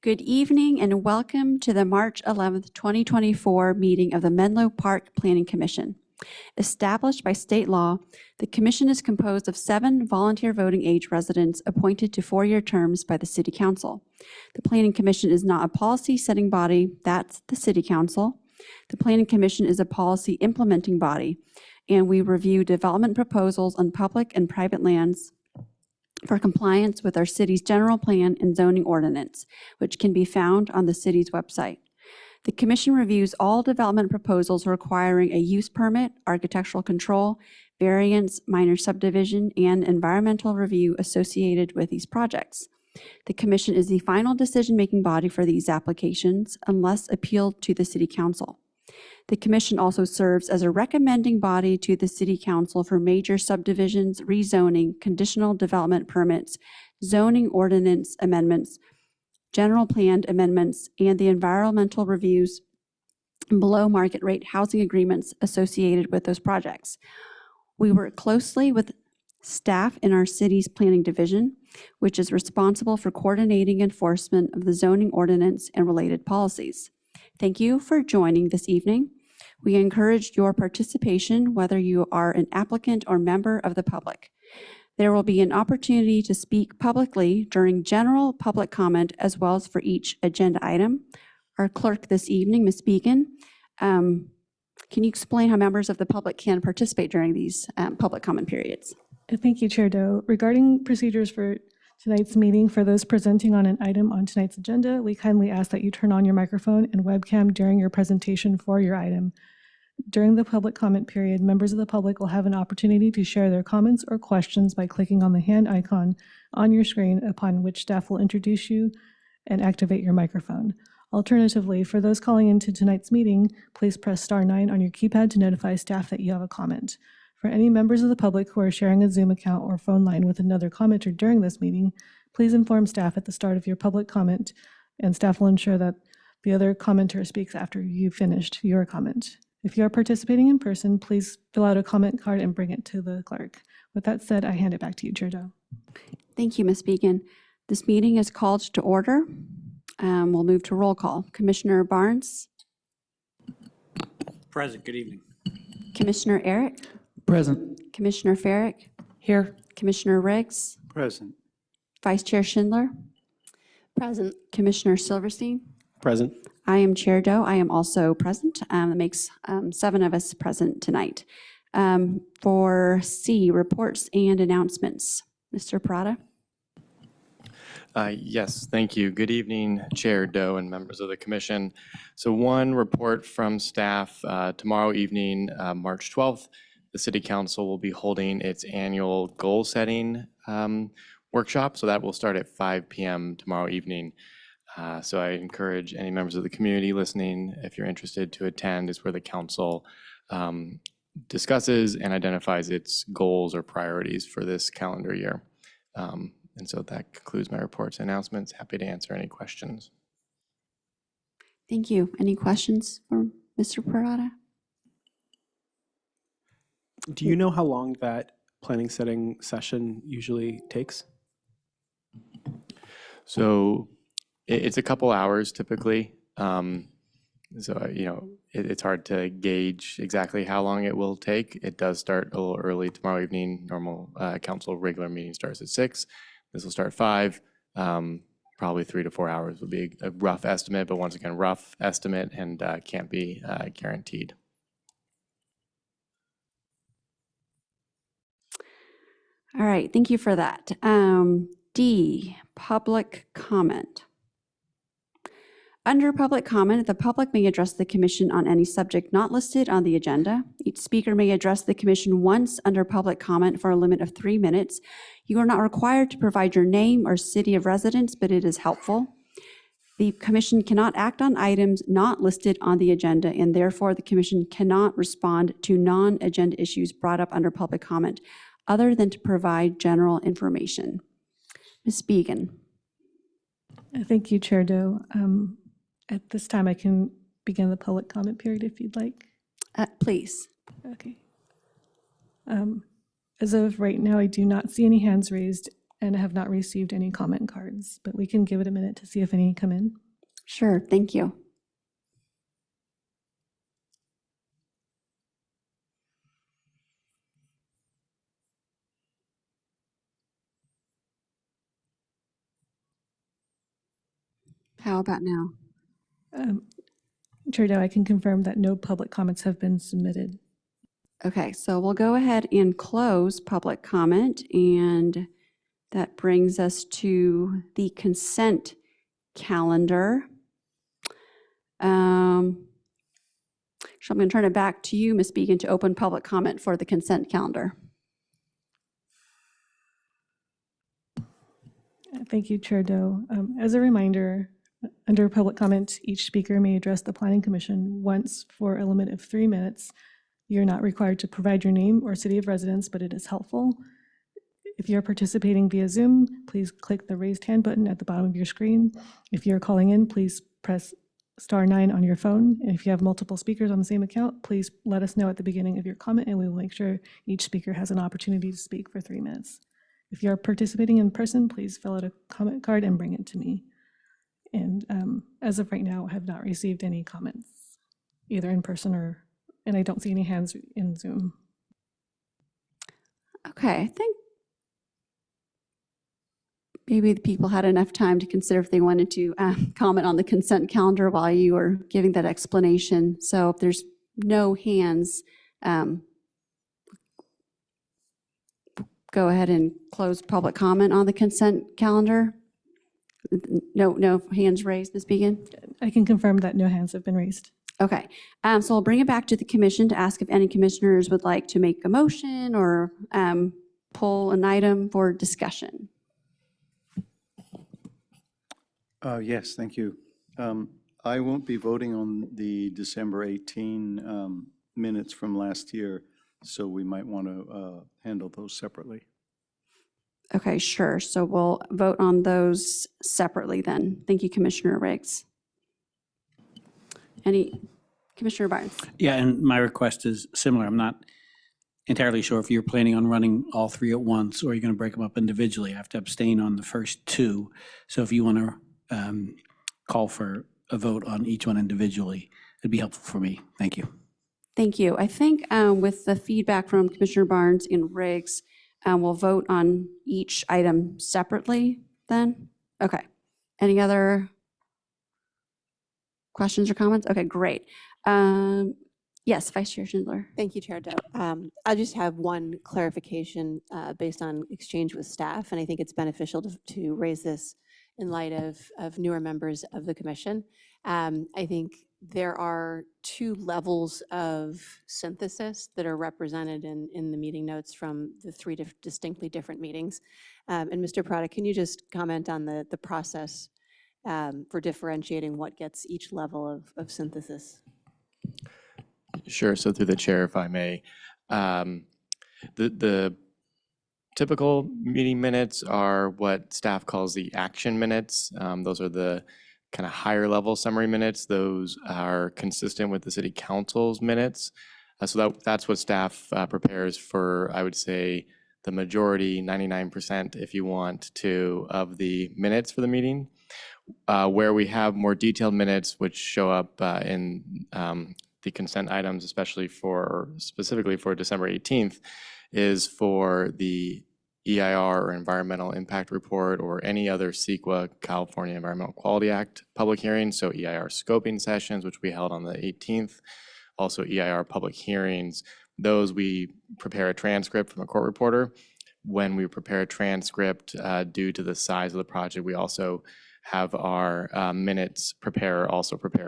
Good evening and welcome to the March 11th, 2024 meeting of the Menlo Park Planning Commission. Established by state law, the commission is composed of 7 volunteer voting age residents appointed to 4-year terms by the City Council. The Planning Commission is not a policy-setting body, that's the City Council. The Planning Commission is a policy implementing body, and we review development proposals on public and private lands for compliance with our city's general plan and zoning ordinance, which can be found on the city's website. The commission reviews all development proposals requiring a use permit, architectural control, variance, minor subdivision, and environmental review associated with these projects. The commission is the final decision-making body for these applications unless appealed to the City Council. The commission also serves as a recommending body to the City Council for major subdivisions, rezoning, conditional development permits, zoning ordinance amendments, general plan amendments, and the environmental reviews and below market rate housing agreements associated with those projects. We work closely with staff in our city's planning division, which is responsible for coordinating enforcement of the zoning ordinance and related policies. Thank you for joining this evening. We encourage your participation, whether you are an applicant or member of the public. There will be an opportunity to speak publicly during general public comment as well as for each agenda item. Our clerk this evening, Ms. Began, can you explain how members of the public can participate during these public comment periods? Thank you, Chair Doe. Regarding procedures for tonight's meeting, for those presenting on an item on tonight's agenda, we kindly ask that you turn on your microphone and webcam during your presentation for your item. During the public comment period, members of the public will have an opportunity to share their comments or questions by clicking on the hand icon on your screen, upon which staff will introduce you and activate your microphone. Alternatively, for those calling into tonight's meeting, please press *9 on your keypad to notify staff that you have a comment. For any members of the public who are sharing a Zoom account or phone line with another commenter during this meeting, please inform staff at the start of your public comment, and staff will ensure that the other commenter speaks after you've finished your comment. If you are participating in person, please fill out a comment card and bring it to the clerk. With that said, I hand it back to you, Chair Doe. Thank you, Ms. Began. This meeting is called to order. We'll move to roll call. Commissioner Barnes. Present. Good evening. Commissioner Eric. Present. Commissioner Farrick. Here. Commissioner Riggs. Present. Vice Chair Schindler. Present. Commissioner Silverstein. Present. I am Chair Doe. I am also present. That makes 7 of us present tonight. For C, reports and announcements. Mr. Parada. Yes, thank you. Good evening, Chair Doe and members of the commission. So one report from staff tomorrow evening, March 12th, the City Council will be holding its annual goal setting workshop. So that will start at 5 p.m. tomorrow evening. So I encourage any members of the community listening, if you're interested, to attend. Is where the council discusses and identifies its goals or priorities for this calendar year. And so that concludes my reports and announcements. Happy to answer any questions. Thank you. Any questions for Mr. Parada? Do you know how long that planning setting session usually takes? So it's a couple hours typically. It's hard to gauge exactly how long it will take. It does start a little early tomorrow evening. Normal council regular meeting starts at 6. This will start 5. Probably 3 to 4 hours would be a rough estimate, but once again, rough estimate and can't be guaranteed. All right, thank you for that. D, public comment. Under public comment, the public may address the commission on any subject not listed on the agenda. Each speaker may address the commission once under public comment for a limit of 3 minutes. You are not required to provide your name or city of residence, but it is helpful. The commission cannot act on items not listed on the agenda, and therefore the commission cannot respond to non-agenda issues brought up under public comment, other than to provide general information. Ms. Began. Thank you, Chair Doe. At this time, I can begin the public comment period if you'd like. Please. Okay. As of right now, I do not see any hands raised. and have not received any comment cards, but we can give it a minute to see if any come in. Sure, thank you. How about now? Chair Dow, I can confirm that no public comments have been submitted. Okay, so we'll go ahead and close public comment, and that brings us to the consent calendar. So I'm going to turn it back to you, Ms. Began, to open public comment for the consent calendar. Thank you, Chair Doe. As a reminder, under public comment, each speaker may address the Planning Commission once for a limit of 3 minutes. You're not required to provide your name or city of residence, but it is helpful. If you're participating via Zoom, please click the raised hand button at the bottom of your screen. If you're calling in, please press *9 on your phone. And if you have multiple speakers on the same account, please let us know at the beginning of your comment, and we will make sure each speaker has an opportunity to speak for 3 minutes. If you're participating in person, please fill out a comment card and bring it to me. And as of right now, I have not received any comments, either in person and I don't see any hands in Zoom. Okay, I think maybe the people had enough time to consider if they wanted to comment on the consent calendar while you were giving that explanation. So if there's no hands, go ahead and close public comment on the consent calendar. No hands raised, Ms. Began? I can confirm that no hands have been raised. Okay, so I'll bring it back to the commission to ask if any commissioners would like to make a motion or pull an item for discussion. Yes, thank you. I won't be voting on the December 18 minutes from last year, so we might want to handle those separately. Okay, sure. So we'll vote on those separately then. Thank you, Commissioner Riggs. Commissioner Barnes? Yeah, and my request is similar. I'm not entirely sure if you're planning on running all three at once or you're going to break them up individually. I have to abstain on the first two. So if you want to call for a vote on each one individually, it'd be helpful for me. Thank you. Thank you. I think with the feedback from Commissioner Barnes and Riggs, we'll vote on each item separately then. Okay. Any other questions or comments? Okay, great. Yes, Vice Chair Schindler. Thank you, Chair Doe. I just have one clarification based on exchange with staff, and I think it's beneficial to raise this in light of newer members of the commission. I think there are two levels of synthesis that are represented in the meeting notes from the three distinctly different meetings. And Mr. Prada, can you just comment on the process for differentiating what gets each level of synthesis? Sure. So through the chair, if I may, the typical meeting minutes are what staff calls the action minutes. Those are the kind of higher level summary minutes. Those are consistent with the city council's minutes. So that's what staff prepares for, I would say, the majority, 99%, if you want to, of the minutes for the meeting. Where we have more detailed minutes, which show up in the consent items, specifically for December 18th, is for the EIR or Environmental Impact Report or any other CEQA, California Environmental Quality Act public hearings. So EIR scoping sessions, which we held on the 18th, also EIR public hearings. Those we prepare a transcript from a court reporter. When we prepare a transcript due to the size of the project, we also have our minutes prepare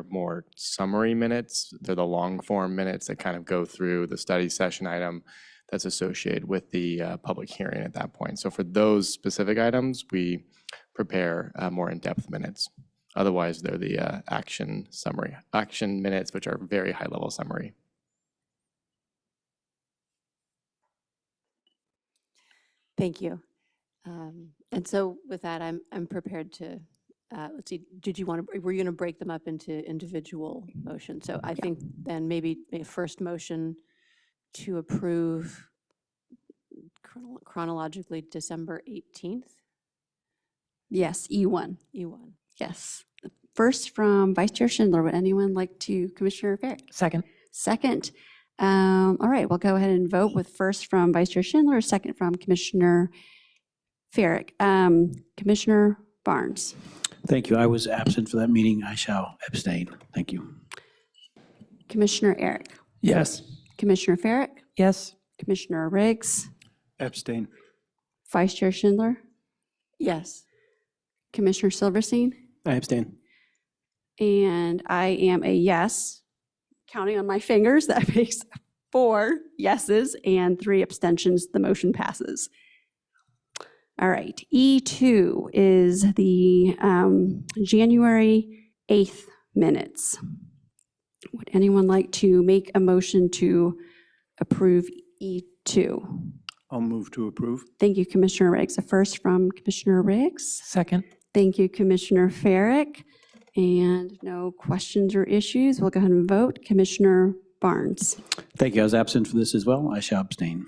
more summary minutes. They're the long form minutes that kind of go through the study session item that's associated with the public hearing at that point. So for those specific items, we prepare more in-depth minutes. Otherwise, they're the action minutes, which are very high level summary. Thank you. And so with that, I'm prepared to, let's see, were you going to break them up into individual motions? So I think then maybe a first motion to approve chronologically December 18th Yes, E1. E1. Yes. First from Vice Chair Schindler. Would anyone like to, Commissioner Farrick? Second. Second. All right, we'll go ahead and vote with first from Vice Chair Schindler, second from Commissioner Farrick. Commissioner Barnes. Thank you. I was absent for that meeting. I shall abstain. Thank you. Commissioner Eric. Yes. Commissioner Farrick. Yes. Commissioner Riggs. Abstain. Vice Chair Schindler. Yes. Commissioner Silverstein. I abstain. And I am a yes. Counting on my fingers, that makes 4 yeses and 3 abstentions. The motion passes. All right, E2 is the January 8th minutes. Would anyone like to make a motion to approve E2? I'll move to approve. Thank you, Commissioner Riggs. A first from Commissioner Riggs. Second. Thank you, Commissioner Farrick. And no questions or issues. We'll go ahead and vote. Commissioner Barnes. Thank you. I was absent for this as well. I shall abstain.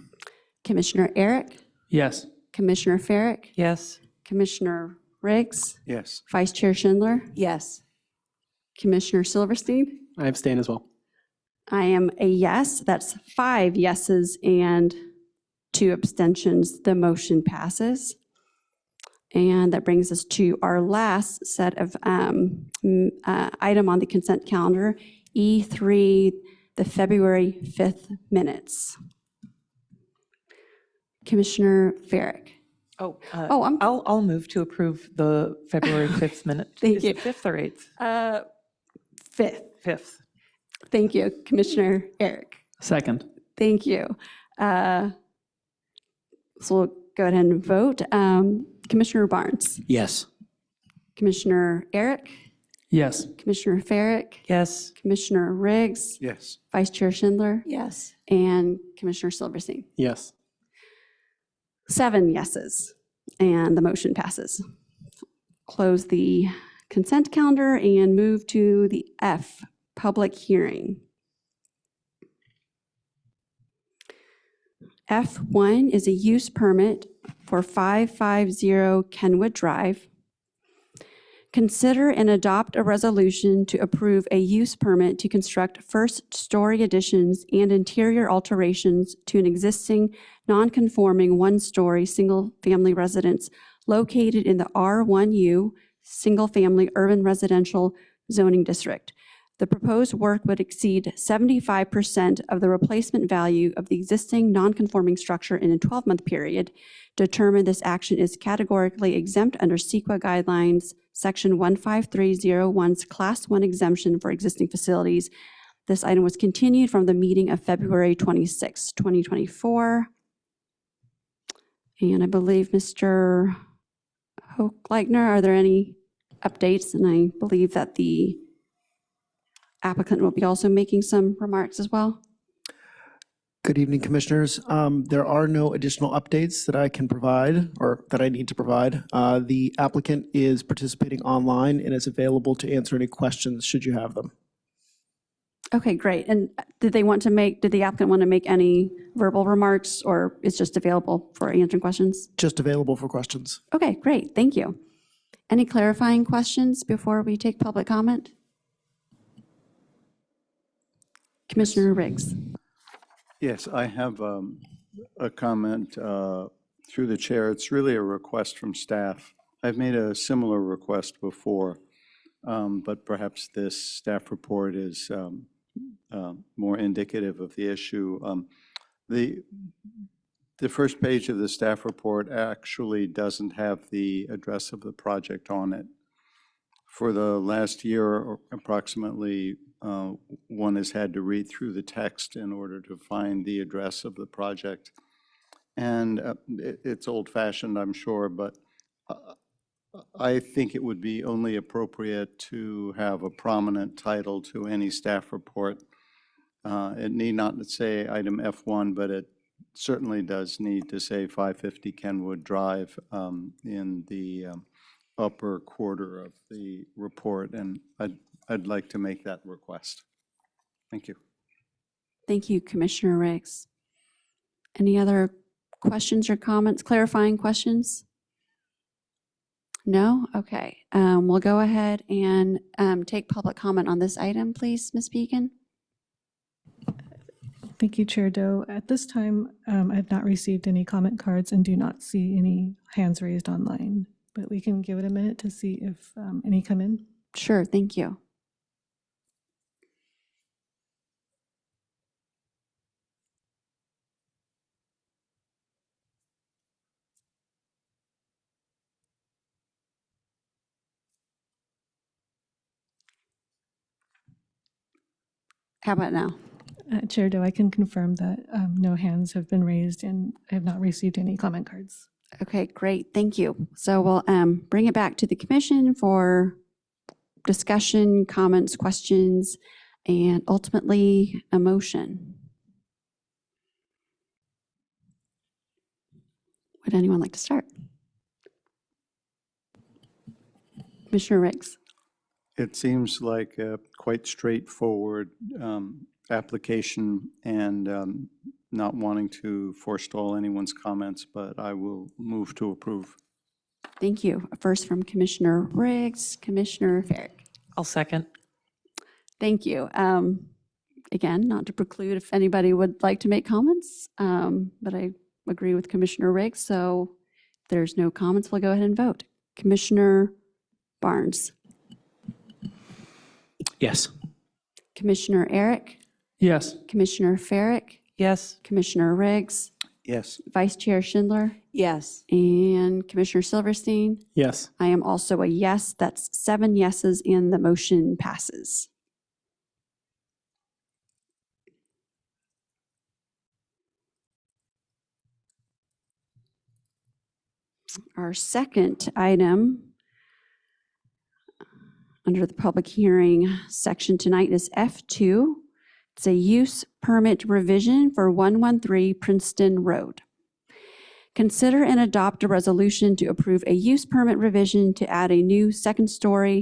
Commissioner Eric. Yes. Commissioner Farrick. Yes. Commissioner Riggs. Yes. Vice Chair Schindler. Yes. Commissioner Silverstein. I abstain as well. I am a yes. That's 5 yeses and 2 abstentions. The motion passes. And that brings us to our last set of item on the consent calendar, E3, the February 5th minutes. Commissioner Farrick. Oh, I'm, I'll move to approve the February 5th minute. Thank Is you. it 5th or 8th? 5th. 5th. Thank you, Commissioner Eric. Second. Thank you. So we'll go ahead and vote. Commissioner Barnes. Yes. Commissioner Eric. Yes. Commissioner Farrick. Yes. Commissioner Riggs. Yes. Vice Chair Schindler. Yes. And Commissioner Silverstein. Yes. 7 yeses, and the motion passes. Close the consent calendar and move to the F, public hearing. F1 is a use permit for 550 Kenwood Drive. Consider and adopt a resolution to approve a use permit to construct first-story additions and interior alterations to an existing non-conforming one-story single-family residence located in the R1U Single Family Urban Residential Zoning District. The proposed work would exceed 75% of the replacement value of the existing non-conforming structure in a 12-month period. Determine this action is categorically exempt under CEQA guidelines, Section 15301's Class 1 exemption for existing facilities. This item was continued from the meeting of February 26, 2024. And I believe Mr. Hochleitner, are there any updates? And I believe that the applicant will be also making some remarks as well. Good evening, Commissioners. There are no additional updates that I can provide or that I need to provide. The applicant is participating online and is available to answer any questions should you have them. Okay, great. And did the applicant want to make any verbal remarks, or is just available for answering questions? Just available for questions. Okay, great. Thank you. Any clarifying questions before we take public comment? Commissioner Riggs. Yes, I have a comment through the chair. It's really a request from staff. I've made a similar request before, but perhaps this staff report is more indicative of the issue. The first page of the staff report actually doesn't have the address of the project on it. For the last year, or approximately, one has had to read through the text in order to find the address of the project. And it's old-fashioned, I'm sure, but I think it would be only appropriate to have a prominent title to any staff report. It need not say item F1, but it certainly does need to say 550 Kenwood Drive in the upper quarter of the report, and I'd like to make that request. Thank you. Thank you, Commissioner Riggs. Any other questions or comments, clarifying questions? No? Okay. We'll go ahead and take public comment on this item, please, Ms. Beacon. Thank you, Chair Doe. At this time, I have not received any comment cards and do not see any hands raised online, but we can give it a minute to see if any come in. Sure, thank you. How about now? Chair Doe, I can confirm that no hands have been raised and I have not received any comment cards. Okay, great, thank you. So we'll bring it back to the commission for discussion, comments, questions, and ultimately a motion. Would anyone like to start? Commissioner Riggs. It seems like a quite straightforward application and not wanting to forestall anyone's comments, but I will move to approve. Thank you. First from Commissioner Riggs, Commissioner Farrick. I'll second. Thank you. Again, not to preclude if anybody would like to make comments, but I agree with Commissioner Riggs, so if there's no comments, we'll go ahead and vote. Commissioner Barnes, Yes. Commissioner Eric, Yes. Commissioner Farrick, Yes. Commissioner Riggs, Yes. Vice Chair Schindler, Yes. and Commissioner Silverstein. Yes. I am also a yes. That's 7 yeses, and the motion passes. Our second item under the public hearing section tonight is F2. It's a use permit revision for 113 Princeton Road. Consider and adopt a resolution to approve a use permit revision to add a new second floor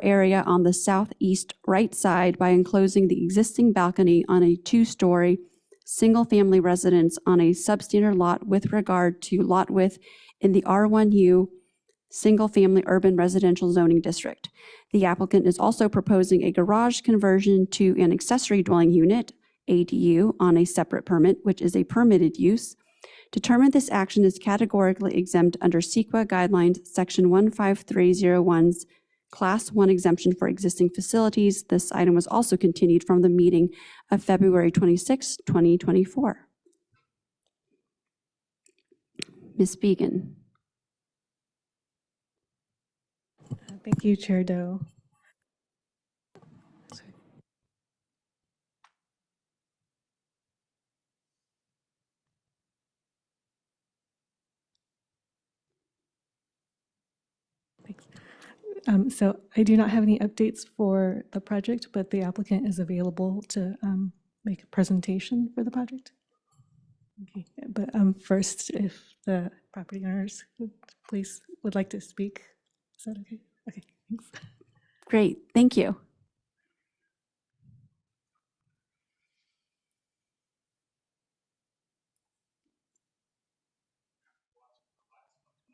area on the southeast right side by enclosing the existing balcony on a 2-story single-family residence on a substandard lot with regard to lot width in the R1U single-family urban residential zoning district. The applicant is also proposing a garage conversion to an accessory dwelling unit, ADU, on a separate permit, which is a permitted use. Determine this action is categorically exempt under CEQA guidelines, section 15301's Class 1 exemption for existing facilities. This item was also continued from the meeting of February 26, 2024. Ms. Beacon. Thank you, Chair Doe. Thanks. So I do not have any updates for the project, but the applicant is available to make a presentation for the project. Okay, but first, if the property owners would like to speak, is that okay? Okay, thanks. Great, thank you.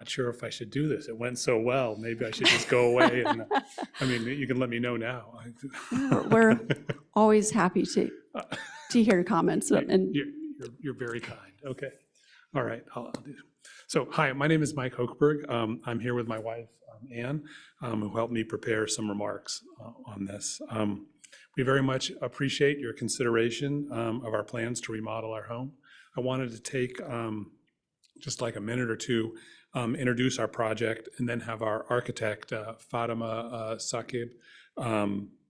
Not sure if I should do this. It went so well. Maybe I should just go away. And I mean, you can let me know now. We're always happy to hear comments. And You're very kind. Okay. All right. I'll do. So, hi, my name is Mike Hochberg. I'm here with my wife, Ann, who helped me prepare some remarks on this. We very much appreciate your consideration of our plans to remodel our home. I wanted to take just like a minute or two, introduce our project, and then have our architect, Fatima Saqib,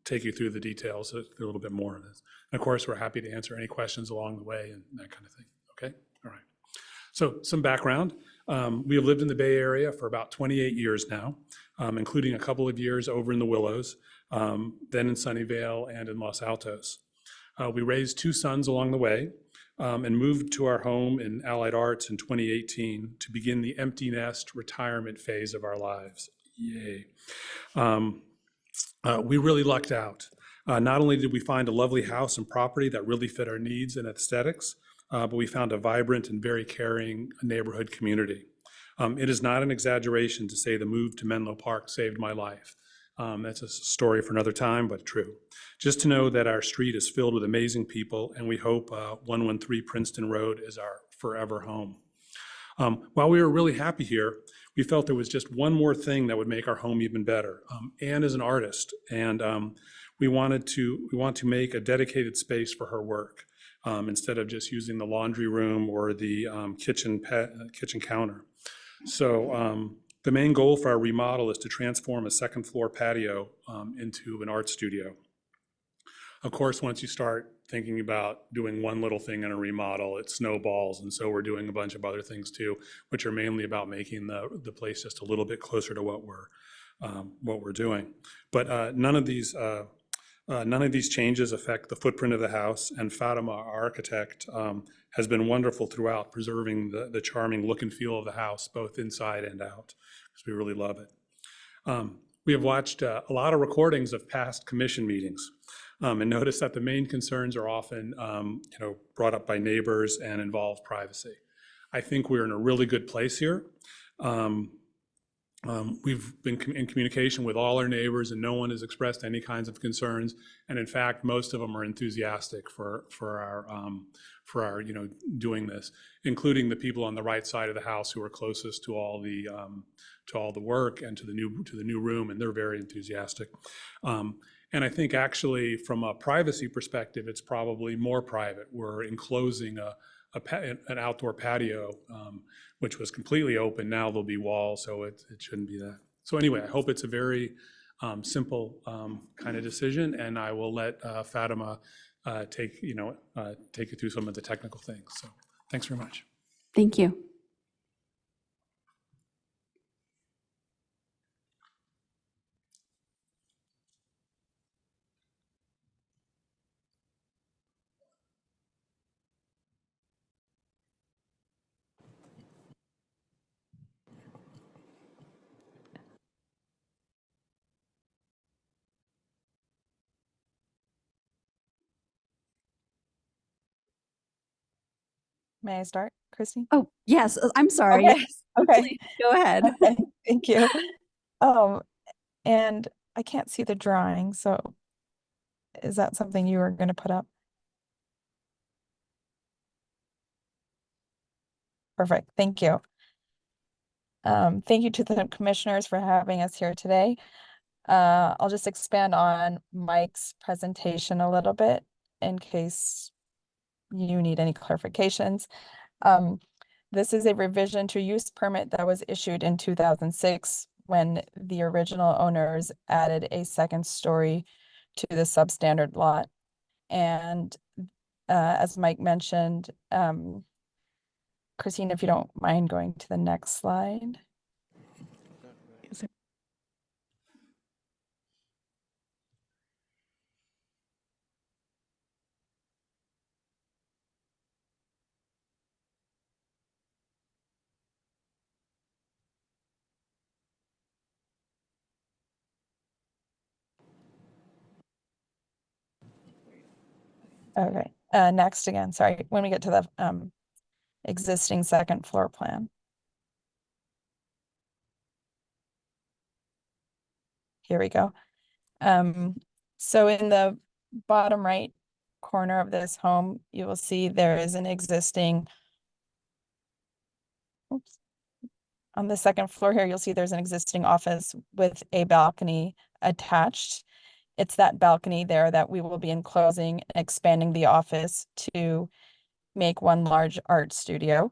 take you through the details a little bit more of this. And of course, we're happy to answer any questions along the way and that kind of thing. Okay? All right. So some background. We have lived in the Bay Area for about 28 years now, including a couple of years over in the Willows, then in Sunnyvale and in Los Altos. We raised 2 sons along the way, and moved to our home in Allied Arts in 2018 to begin the empty nest retirement phase of our lives. Yay. We really lucked out. Not only did we find a lovely house and property that really fit our needs and aesthetics, but we found a vibrant and very caring neighborhood community. It is not an exaggeration to say the move to Menlo Park saved my life. That's a story for another time, but true. Just to know that our street is filled with amazing people, and we hope 113 Princeton Road is our forever home. While we were really happy here, we felt there was just one more thing that would make our home even better. Anne is an artist, and we want to make a dedicated space for her work instead of just using the laundry room or the kitchen counter. So the main goal for our remodel is to transform a second floor patio into an art studio. Of course, once you start thinking about doing one little thing in a remodel, it snowballs. And so we're doing a bunch of other things too, which are mainly about making the place just a little bit closer to what we're doing. But none of these changes affect the footprint of the house, and Fatima, our architect, has been wonderful throughout, preserving the charming look and feel of the house, both inside and out, because we really love it. We have watched a lot of recordings of past commission meetings, and noticed that the main concerns are often brought up by neighbors and involve privacy. I think we're in a really good place here. We've been in communication with all our neighbors, and no one has expressed any kinds of concerns. And in fact, most of them are enthusiastic for our doing this, including the people on the right side of the house who are closest to all the work and to the new room, and they're very enthusiastic. And I think actually, from a privacy perspective, it's probably more private. We're enclosing an outdoor patio, which was completely open. Now there'll be walls, so it shouldn't be that. So anyway, I hope it's a very simple kind of decision, and I will let Fatima take you through some of the technical things. So thanks very much. Thank you. May I start, Christine? Oh, yes, I'm sorry. Okay, Yes, okay. please, go ahead. Okay, thank you. And I can't see the drawing, so is that something you are going to put up? Perfect, thank you. Thank you to the commissioners for having us here today. I'll just expand on Mike's presentation a little bit in case you need any clarifications. This is a revision to use permit that was issued in 2006 when the original owners added a second story to the substandard lot. And as Mike mentioned, Christine, if you don't mind going to the next slide. Okay, next again, sorry, when we get to the existing second floor plan. Here we go. So in the bottom right corner of this home, you will see there is an existing, oops. On the second floor here, you'll see there's an existing office with a balcony attached. It's that balcony there that we will be enclosing and expanding the office to make one large art studio.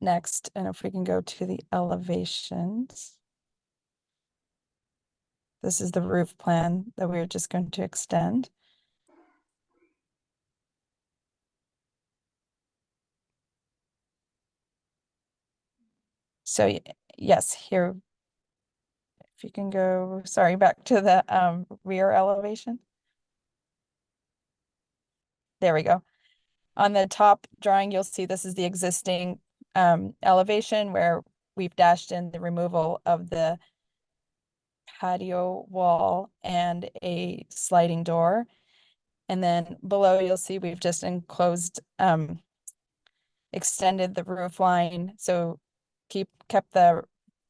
Next, and if we can go to the elevations. This is the roof plan that we're just going to extend. So yes, here, if you can go, sorry, back to the rear elevation. There we go. On the top drawing, you'll see this is the existing elevation where we've dashed in the removal of the patio wall and a sliding door. And then below, you'll see we've just enclosed extended the roof line, so kept the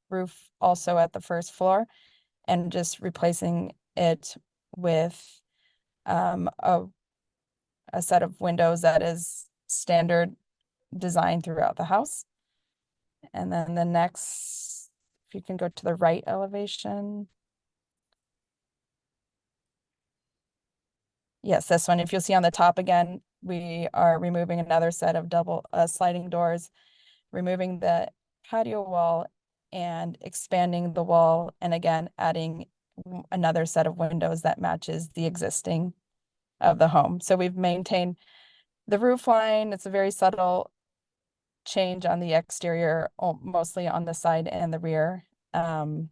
roof also at the first floor, and just replacing it with a set of windows that is standard design throughout the house. And then the next, if you can go to the right elevation. Yes, this one. If you'll see on the top again, we are removing another set of double sliding doors, removing the patio wall and expanding the wall, and again, adding another set of windows that matches the existing of the home. So we've maintained the roof line. It's a very subtle change on the exterior, mostly on the side and the rear. And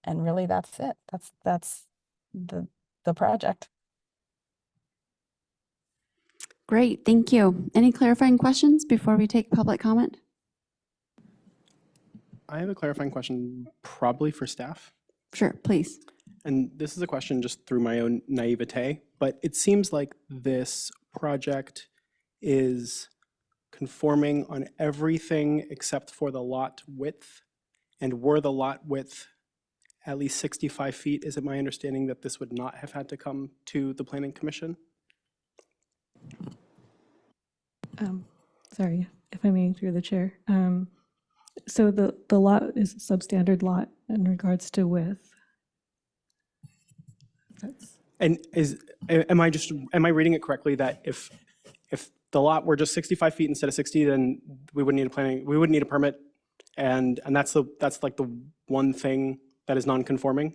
really that's it. That's the project. Great, thank you. Any clarifying questions before we take public comment? I have a clarifying question, probably for staff. Sure, please. And this is a question just through my own naivete, but it seems like this project is conforming on everything except for the lot width. And were the lot width at least 65 feet, is it my understanding that this would not have had to come to the Planning Commission? Sorry, if I may, through the chair. So the lot is a substandard lot in regards to width. And am I reading it correctly that if the lot were just 65 feet instead of 60, then we wouldn't need a permit, and that's like the one thing that is non-conforming?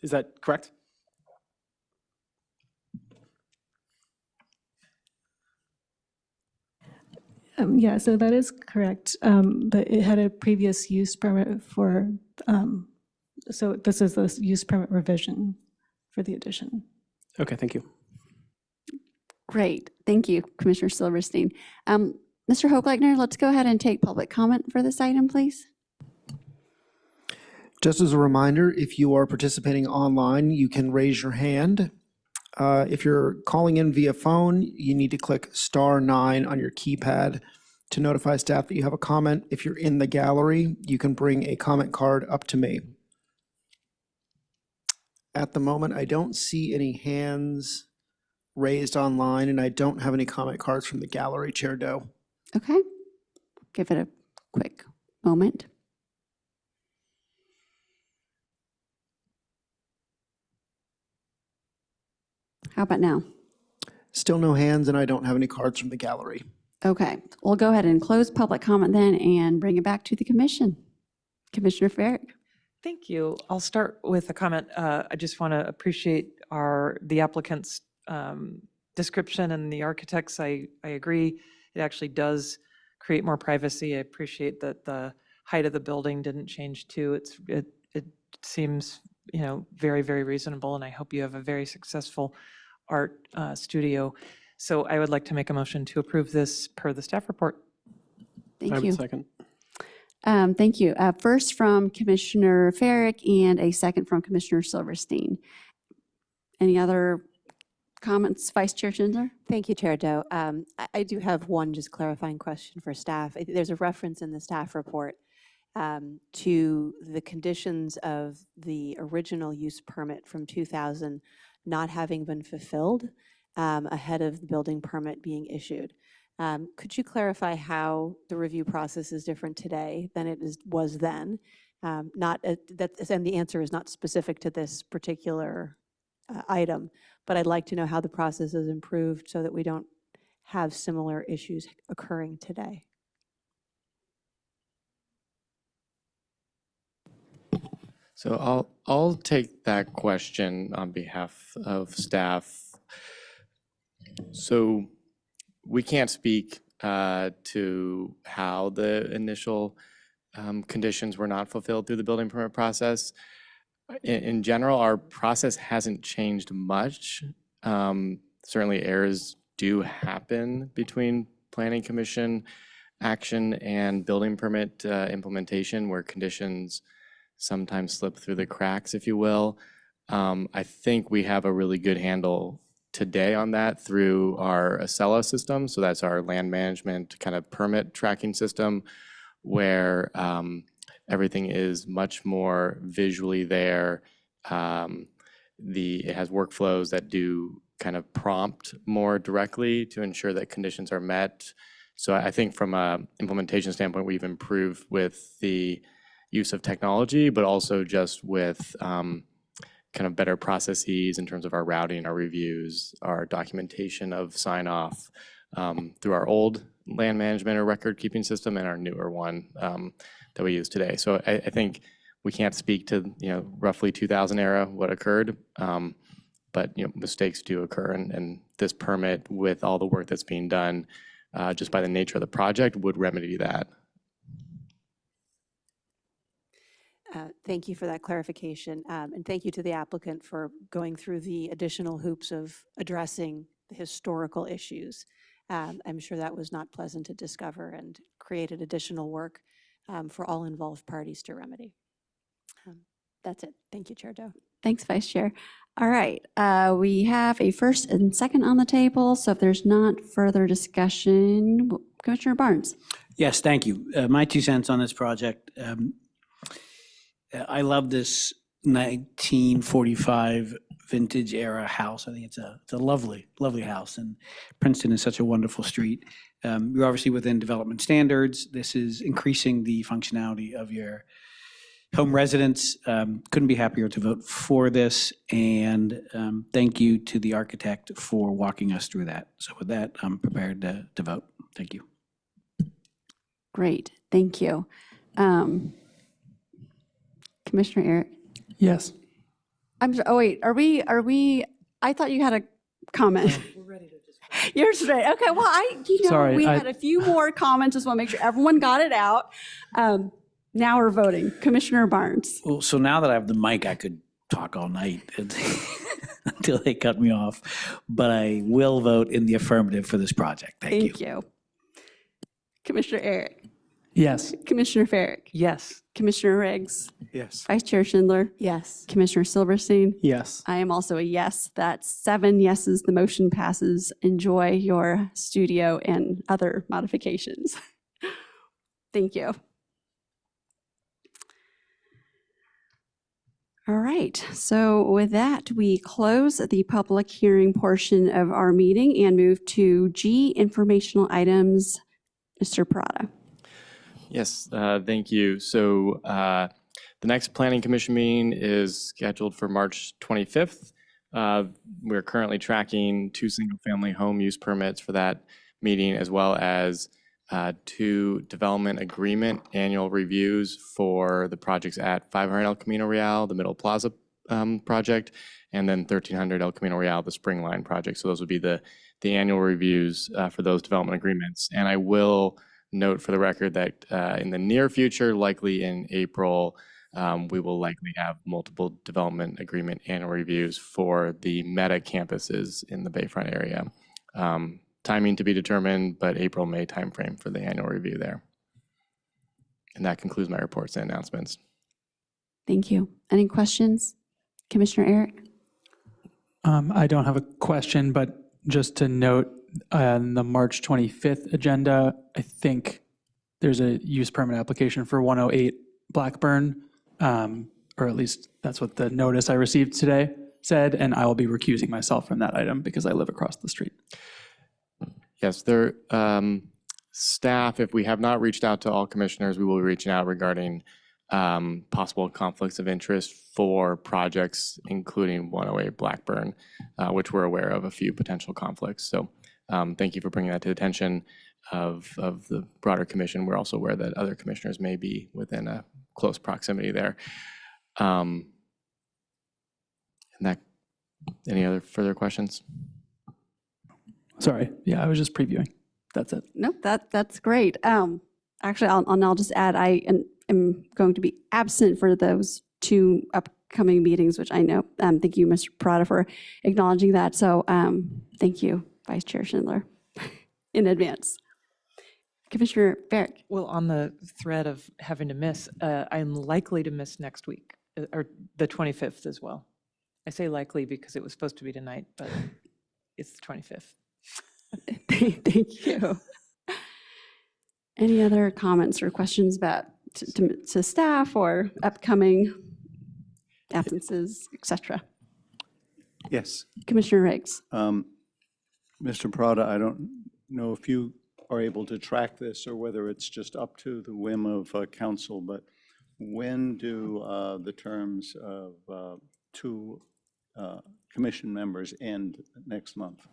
Is that correct? Yeah, so that is correct. But it had a previous use permit for, so this is the use permit revision for the addition. Okay, thank you. Great, thank you, Commissioner Silverstein. Mr. Hochleitner, let's go ahead and take public comment for this item, please. Just as a reminder, if you are participating online, you can raise your hand. If you're calling in via phone, you need to click *9 on your keypad to notify staff that you have a comment. If you're in the gallery, you can bring a comment card up to me. At the moment, I don't see any hands raised online, and I don't have any comment cards from the gallery, Chair Doe. Okay, give it a quick moment. How about now? Still no hands, and I don't have any cards from the gallery. Okay, we'll go ahead and close public comment then and bring it back to the commission. Commissioner Farrick. Thank you. I'll start with a comment. I just want to appreciate the applicant's description and the architects. I agree. It actually does create more privacy. I appreciate that the height of the building didn't change too. It seems, very, very reasonable, and I hope you have a very successful art studio. So I would like to make a motion to approve this per the staff report. I Thank have you. a second. Thank you. First from Commissioner Farrick and a second from Commissioner Silverstein. Any other comments, Vice Chair Schindler? Thank you, Chair Doe. I do have one just clarifying question for staff. There's a reference in the staff report to the conditions of the original use permit from 2000 not having been fulfilled ahead of the building permit being issued. Could you clarify how the review process is different today than it was then? And the answer is not specific to this particular item, but I'd like to know how the process has improved so that we don't have similar issues occurring today. So I'll take that question on behalf of staff. So we can't speak to how the initial conditions were not fulfilled through the building permit process. In general, our process hasn't changed much. Certainly errors do happen between Planning Commission action and building permit implementation, where conditions sometimes slip through the cracks, if you will. I think we have a really good handle today on that through our Acela system. So that's our land management kind of permit tracking system, where everything is much more visually there. It has workflows that do kind of prompt more directly to ensure that conditions are met. So I think from a implementation standpoint, we've improved with the use of technology, but also just with kind of better processes in terms of our routing, our reviews, our documentation of sign off through our old land management or record keeping system and our newer one that we use today. So I think we can't speak to, roughly 2000 era what occurred, but mistakes do occur, and this permit, with all the work that's being done, just by the nature of the project, would remedy that. Thank you for that clarification. And thank you to the applicant for going through the additional hoops of addressing the historical issues. I'm sure that was not pleasant to discover and created additional work for all involved parties to remedy. That's it. Thank you, Chair Doe. Thanks, Vice Chair. All right, we have a first and second on the table, so if there's not further discussion, Commissioner Barnes. Yes, thank you. My 2 cents on this project. I love this 1945 vintage era house. I think it's a lovely, lovely house, and Princeton is such a wonderful street. You're obviously within development standards. This is increasing the functionality of your home residents. Couldn't be happier to vote for this, and thank you to the architect for walking us through that. So with that, I'm prepared to vote. Thank you. Great, thank you. Commissioner Eric? Yes. Oh wait, are we, I thought you had a comment. We're ready to just. You're straight, okay, well, Sorry, we had a few more comments, just want to make sure everyone got it out. Now we're voting. Commissioner Barnes? Well, so now that I have the mic, I could talk all night until they cut me off. But I will vote in the affirmative for this project. Thank you. Commissioner Eric? Yes. Commissioner Farrick? Yes. Commissioner Riggs? Yes. Vice Chair Schindler? Yes. Commissioner Silverstein? Yes. I am also a yes. That's 7 yeses. The motion passes. Enjoy your studio and other modifications. Thank you. All right. So with that, we close the public hearing portion of our meeting and move to G, informational items. Mr. Parada. Yes, thank you. So the next Planning Commission meeting is scheduled for March 25th. We're currently tracking 2 single-family home use permits for that meeting, as well as 2 development agreement annual reviews for the projects at 500 El Camino Real, the Middle Plaza project, and then 1300 El Camino Real, the Spring Line project. So those would be the annual reviews for those development agreements. And I will note for the record that in the near future, likely in April, we will likely have multiple development agreement annual reviews for the meta campuses in the Bayfront area. Timing to be determined, but April, May timeframe for the annual review there. And that concludes my reports and announcements. Thank you. Any questions? Commissioner Eric? I don't have a question, but just to note, on the March 25th agenda, I think there's a use permit application for 108 Blackburn, or at least that's what the notice I received today said, and I will be recusing myself from that item because I live across the street. Yes, there, staff, if we have not reached out to all commissioners, we will be reaching out regarding possible conflicts of interest for projects, including 108 Blackburn, which we're aware of a few potential conflicts. So thank you for bringing that to the attention of the broader commission. We're also aware that other commissioners may be within a close proximity there. And that, any other further questions? Sorry, yeah, I was just previewing. That's it. Nope, that's great. Actually, I'll just add, I am going to be absent for those 2 upcoming meetings, which I know. Thank you, Mr. Parada, for acknowledging that. So thank you, Vice Chair Schindler, in advance. Commissioner Barrick. Well, on the thread of having to miss, I'm likely to miss next week, or the 25th as well. I say likely because it was supposed to be tonight, but it's the 25th. Thank you. Any other comments or questions about to staff or upcoming absences, et cetera? Yes. Commissioner Riggs? Mr. Prada, I don't know if you are able to track this or whether it's just up to the whim of council, but when do the terms of 2 commission members end next month?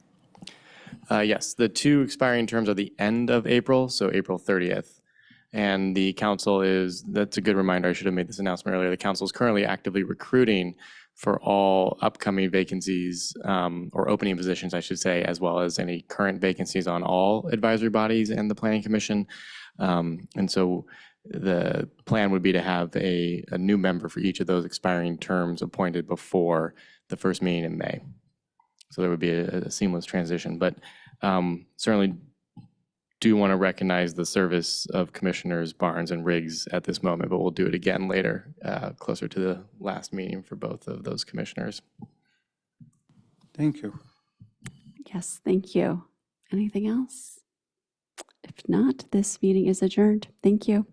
Yes, the 2 expiring terms are the end of April, so April 30th. And the council is, that's a good reminder, I should have made this announcement earlier, the council is currently actively recruiting for all upcoming vacancies, or opening positions, I should say, as well as any current vacancies on all advisory bodies and the planning commission. And so the plan would be to have a new member for each of those expiring terms appointed before the first meeting in May. So there would be a seamless transition, but certainly do want to recognize the service of Commissioners Barnes and Riggs at this moment, but we'll do it again later, closer to the last meeting for both of those commissioners. Thank you. Yes, thank you. Anything else? If not, this meeting is adjourned. Thank you.